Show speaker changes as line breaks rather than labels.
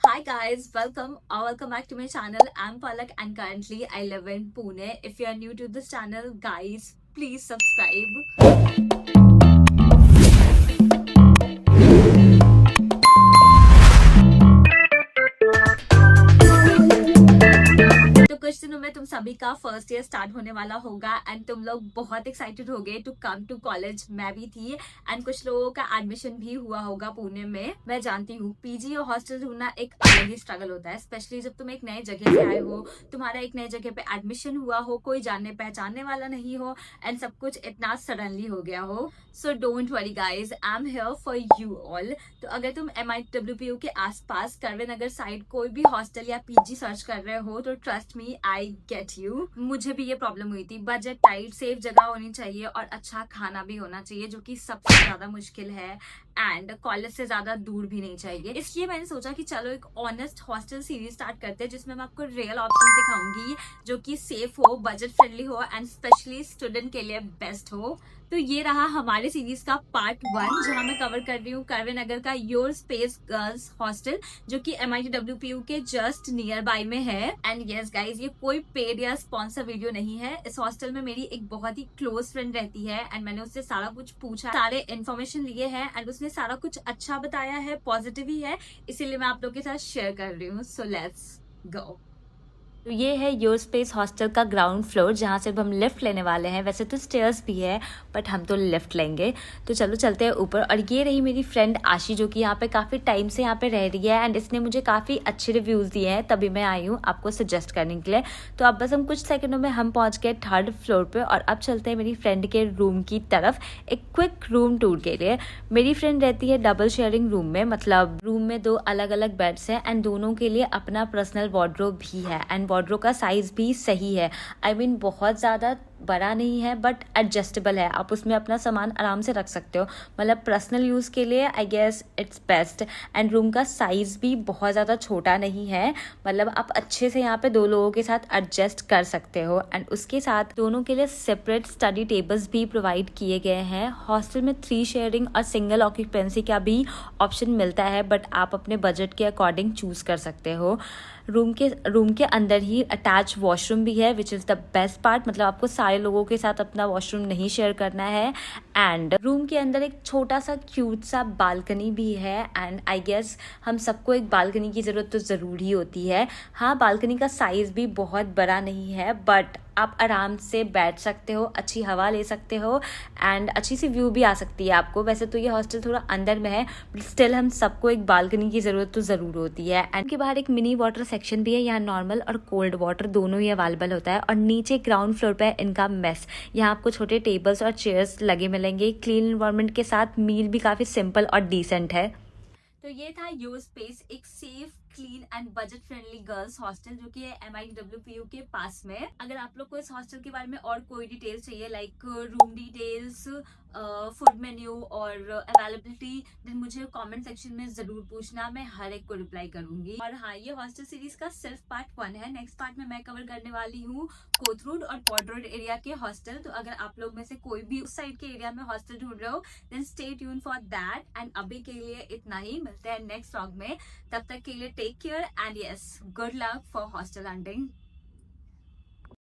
Hi guys, welcome back to my channel. I'm Palak and currently I live in Pune. If you are new to this channel, guys, please subscribe. तो कुछ दिनों में तुम सभी का first year start होने वाला होगा एंड तुम लोग बहुत एक्साइटेड होगे टू कम टू कॉलेज। मैं भी थी एंड कुछ लोगों का एडमिशन भी हुआ होगा पुणे में। मैं जानती हूँ पीजी और हॉस्टल ढूंढना एक अलग ही स्ट्रगल होता है, स्पेशली जब तुम एक नए जगह से आए हो, तुम्हारा एक नए जगह पे एडमिशन हुआ हो, कोई जानने पहचानने वाला नहीं हो एंड सब कुछ इतना सडनली हो गया हो। So don't worry guys, I am here for you all. तो अगर तुम MITWPU के आसपास करवे नगर साइड कोई भी हॉस्टल या पीजी सर्च कर रहे हो तो trust me, I get you. मुझे भी ये प्रॉब्लम हुई थी। बजट टाइट, सेफ जगह होनी चाहिए और अच्छा खाना भी होना चाहिए, जो कि सबसे ज्यादा मुश्किल है, एंड कॉलेज से ज्यादा दूर भी नहीं चाहिए। इसलिए मैंने सोचा कि चलो एक ऑनेस्ट हॉस्टल सीरीज स्टार्ट करते हैं, जिसमें मैं आपको रियल ऑप्शन दिखाऊंगी जो कि सेफ हो, बजट फ्रेंडली हो एंड स्पेशली स्टूडेंट के लिए बेस्ट हो। तो ये रहा हमारे सीरीज का पार्ट 1, जहां मैं कवर कर रही हूँ करवे नगर का योर स्पेस गर्ल्स हॉस्टल, जो कि MITWPU के जस्ट नियर बाय में है। एंड यस गाइज, ये कोई पेड या स्पॉन्सर वीडियो नहीं है। इस हॉस्टल में मेरी एक बहुत ही क्लोज फ्रेंड रहती है एंड मैंने उससे सारा कुछ पूछा, सारे इन्फॉर्मेशन लिए हैं एंड उसने सारा कुछ अच्छा बताया है, पॉजिटिव ही है, इसीलिए मैं आप लोग के साथ शेयर कर रही हूँ। So let's go. तो ये है योर स्पेस हॉस्टल का ग्राउंड फ्लोर, जहाँ से अब हम लिफ्ट लेने वाले हैं। वैसे तो स्टेयर्स भी है बट हम तो लिफ्ट लेंगे। तो चलो चलते हैं ऊपर। और ये रही मेरी फ्रेंड आशी, जो कि यहाँ पे काफ़ी टाइम से यहाँ पे रह रही है एंड इसने मुझे काफ़ी अच्छे रिव्यूज़ दिए हैं, तभी मैं आई हूँ आपको सजेस्ट करने के लिए। तो अब बस हम कुछ सेकंडों में हम पहुँच गए 3rd फ्लोर पर और अब चलते हैं मेरी फ्रेंड के रूम की तरफ एक क्विक रूम टूर के लिए। मेरी फ्रेंड रहती है डबल शेयरिंग रूम में, मतलब रूम में 2 अलग अलग बेड्स हैं एंड दोनों के लिए अपना पर्सनल वार्डरोब भी है एंड वार्डरोब का साइज भी सही है। आई मीन बहुत ज़्यादा बड़ा नहीं है बट एडजस्टेबल है, आप उसमें अपना सामान आराम से रख सकते हो। मतलब पर्सनल यूज़ के लिए I guess it's best. And room का साइज़ भी बहुत ज़्यादा छोटा नहीं है, मतलब आप अच्छे से यहाँ पे 2 लोगों के साथ एडजस्ट कर सकते हो। एंड उसके साथ दोनों के लिए सेपरेट स्टडी टेबल्स भी प्रोवाइड किए गए हैं। हॉस्टल में 3 शेयरिंग और सिंगल ऑक्यूपेंसी का भी ऑप्शन मिलता है, बट आप अपने बजट के अकॉर्डिंग चूज़ कर सकते हो। रूम के अंदर ही अटैच वॉशरूम भी है, which is the best part. मतलब आपको सारे लोगों के साथ अपना वॉशरूम नहीं शेयर करना है। एंड रूम के अंदर एक छोटा सा क्यूट सा बालकनी भी है एंड आई गेस हम सबको एक बालकनी की ज़रूरत तो ज़रूर ही होती है। हाँ, बालकनी का साइज़ भी बहुत बड़ा नहीं है बट आप आराम से बैठ सकते हो, अच्छी हवा ले सकते हो एंड अच्छी सी व्यू भी आ सकती है आपको। वैसे तो ये हॉस्टल थोड़ा अंदर में है बट स्टिल हम सबको एक बालकनी की ज़रूरत तो ज़रूर होती है। एंड के बाहर एक मिनी वाटर सेक्शन भी है, यहाँ नॉर्मल और कोल्ड वाटर दोनों ही अवेलेबल होता है। और नीचे ग्राउंड फ्लोर पे इनका मेस, यहाँ आपको छोटे टेबल्स और चेयर्स लगे मिलेंगे। क्लीन इन्वायरमेंट के साथ मील भी काफ़ी सिंपल और डिसेंट है। तो ये था योर स्पेस, एक safe, clean and budget friendly girls hostel, जो कि है MITWPU के पास में। अगर आप लोग को इस हॉस्टल के बारे में और कोई डिटेल्स चाहिए, like room details, food menu और अवेलेबिलिटी, देन मुझे कमेंट सेक्शन में जरूर पूछना, मैं हर एक को रिप्लाई करूंगी। और हाँ, ये हॉस्टल सीरीज का सिर्फ पार्ट 1 है। नेक्स्ट पार्ट में मैं कवर करने वाली हूँ कोथरूड और पॉट रोड एरिया के हॉस्टल। तो अगर आप लोग में से कोई भी उस साइड के एरिया में हॉस्टल ढूंढ रहे हो, then stay tuned for that. And अभी के लिए इतना ही, मिलते हैं नेक्स्ट व्लॉग में। तब तक के लिए take care and yes, good luck for hostel hunting.